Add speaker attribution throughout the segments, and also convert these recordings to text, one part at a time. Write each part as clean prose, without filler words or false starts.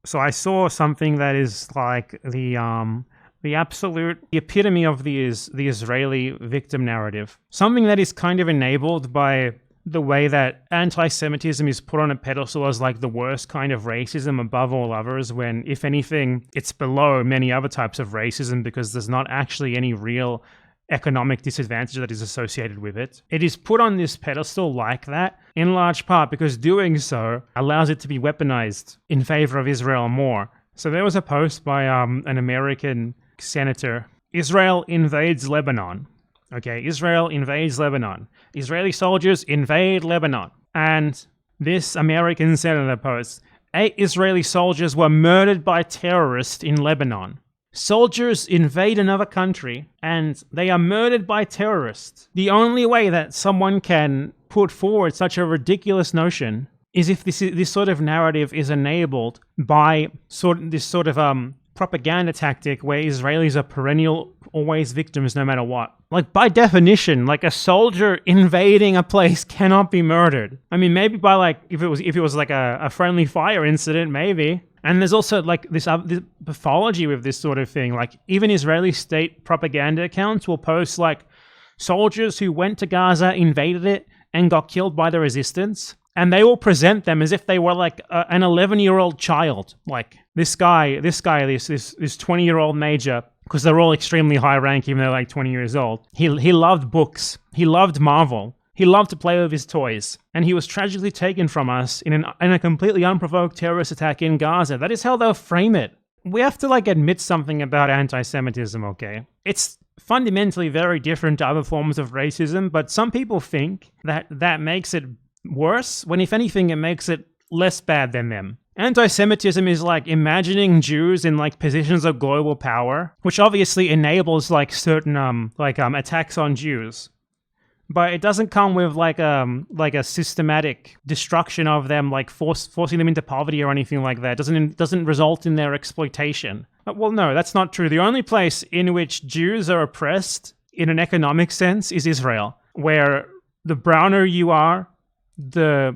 Speaker 1: So I saw something that is like the epitome of the Israeli victim narrative. Something that is kind of enabled by the way that anti-Semitism is put on a pedestal as like the worst kind of racism above all others, when, if anything, it's below many other types of racism because there's not actually any real economic disadvantage that is associated with it. It is put on this pedestal like that, in large part because doing so allows it to be weaponized in favor of Israel more. So there was a post by an American senator. Israel invades Lebanon. Okay, Israel invades Lebanon. Israeli soldiers invade Lebanon. And this American senator posts, 8 Israeli soldiers were murdered by terrorists in Lebanon. Soldiers invade another country and they are murdered by terrorists. The only way that someone can put forward such a ridiculous notion is if this sort of narrative is enabled by this sort of propaganda tactic where Israelis are perennial, always victims no matter what. Like, by definition, like, a soldier invading a place cannot be murdered. I mean, maybe by like, if it was like a friendly fire incident, maybe. And there's also like this pathology with this sort of thing. Like, even Israeli state propaganda accounts will post like soldiers who went to Gaza, invaded it, and got killed by the resistance. And they will present them as if they were like an 11-year-old child. Like, this 20-year-old major, because they're all extremely high rank, even though they're like 20 years old. He loved books. He loved Marvel. He loved to play with his toys. And he was tragically taken from us in a completely unprovoked terrorist attack in Gaza. That is how they'll frame it. We have to like admit something about anti-Semitism, okay? It's fundamentally very different to other forms of racism, but some people think that makes it worse, when if anything it makes it less bad than them. Anti-Semitism is like imagining Jews in like positions of global power, which obviously enables like certain attacks on Jews. But it doesn't come with like a systematic destruction of them, like forcing them into poverty or anything like that. It doesn't result in their exploitation. Well, no, that's not true. The only place in which Jews are oppressed in an economic sense is Israel, where the browner you are, the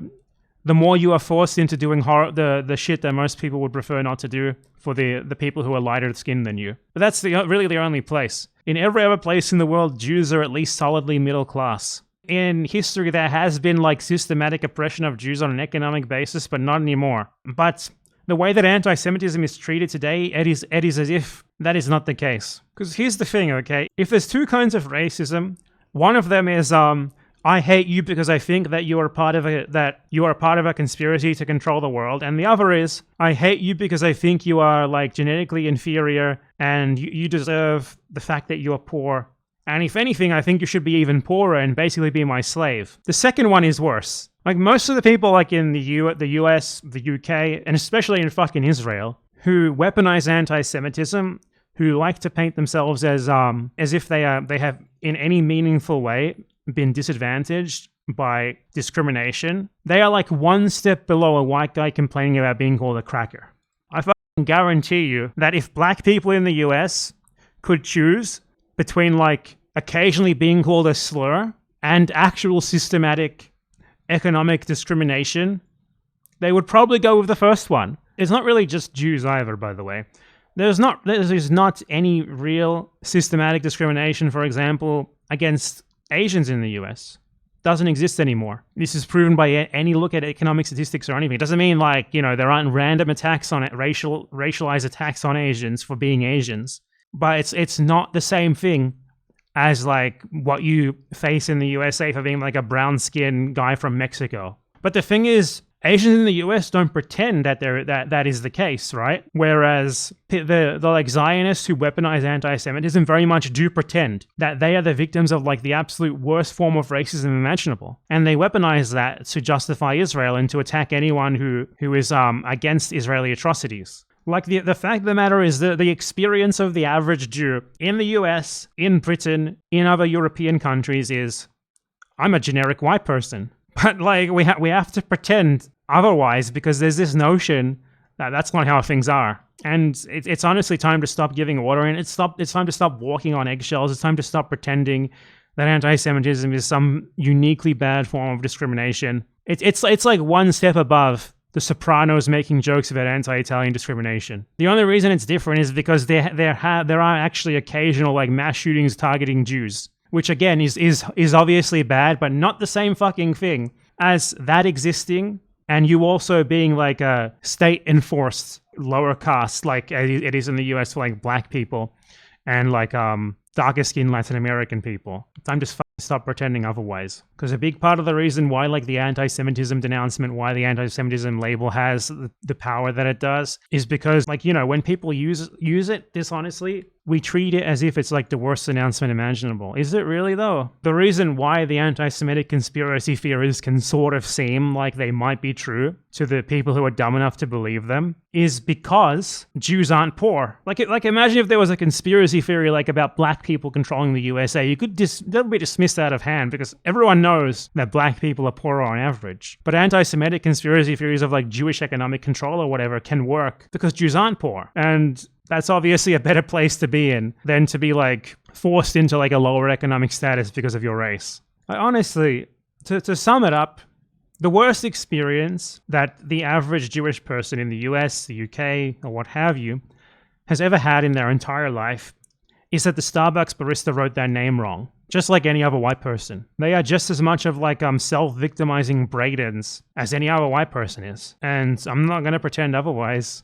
Speaker 1: more you are forced into doing the shit that most people would prefer not to do for the people who are lighter skinned than you. But that's really the only place. In every other place in the world, Jews are at least solidly middle class. In history, there has been like systematic oppression of Jews on an economic basis, but not anymore. But the way that anti-Semitism is treated today, it is as if that is not the case. Because here's the thing, okay? If there's two kinds of racism, one of them is I hate you because I think that you are part of a conspiracy to control the world, and the other is I hate you because I think you are like genetically inferior and you deserve the fact that you are poor. And if anything, I think you should be even poorer and basically be my slave. The second one is worse. Like, most of the people like in the US, the UK, and especially in fucking Israel, who weaponize anti-Semitism, who like to paint themselves as if they have in any meaningful way been disadvantaged by discrimination, they are like one step below a white guy complaining about being called a cracker. I fucking guarantee you that if black people in the US could choose between like occasionally being called a slur and actual systematic economic discrimination, they would probably go with the first one. It's not really just Jews either, by the way. There's not any real systematic discrimination, for example, against Asians in the US. Doesn't exist anymore. This is proven by any look at economic statistics or anything. It doesn't mean like, there aren't random attacks on it, racialized attacks on Asians for being Asians. But it's not the same thing as like what you face in the USA for being like a brown-skinned guy from Mexico. But the thing is, Asians in the US don't pretend that that is the case, right? Whereas the like Zionists who weaponize anti-Semitism very much do pretend that they are the victims of like the absolute worst form of racism imaginable. And they weaponize that to justify Israel and to attack anyone who is against Israeli atrocities. Like, the fact of the matter is that the experience of the average Jew in the US, in Britain, in other European countries is, I'm a generic white person. But like, we have to pretend otherwise because there's this notion that that's not how things are. And it's honestly time to stop giving order, and it's time to stop walking on eggshells. It's time to stop pretending that anti-Semitism is some uniquely bad form of discrimination. It's like one step above The Sopranos making jokes about anti-Italian discrimination. The only reason it's different is because there are actually occasional like mass shootings targeting Jews, which again is obviously bad, but not the same fucking thing as that existing and you also being like a state-enforced lower caste, like it is in the US for like black people and like darker-skinned Latin American people. Time to stop pretending otherwise. Because a big part of the reason why like the anti-Semitism denouncement, why the anti-Semitism label has the power that it does, is because like, you know, when people use it dishonestly, we treat it as if it's like the worst announcement imaginable. Is it really though? The reason why the anti-Semitic conspiracy theories can sort of seem like they might be true to the people who are dumb enough to believe them is because Jews aren't poor. Like imagine if there was a conspiracy theory like about black people controlling the USA. You could that would be dismissed out of hand because everyone knows that black people are poorer on average. But anti-Semitic conspiracy theories of like Jewish economic control or whatever can work because Jews aren't poor. And that's obviously a better place to be in than to be like forced into like a lower economic status because of your race. Honestly, to sum it up, the worst experience that the average Jewish person in the US, the UK, or what have you, has ever had in their entire life is that the Starbucks barista wrote their name wrong, just like any other white person. They are just as much of like self-victimizing Bradens as any other white person is. And I'm not going to pretend otherwise.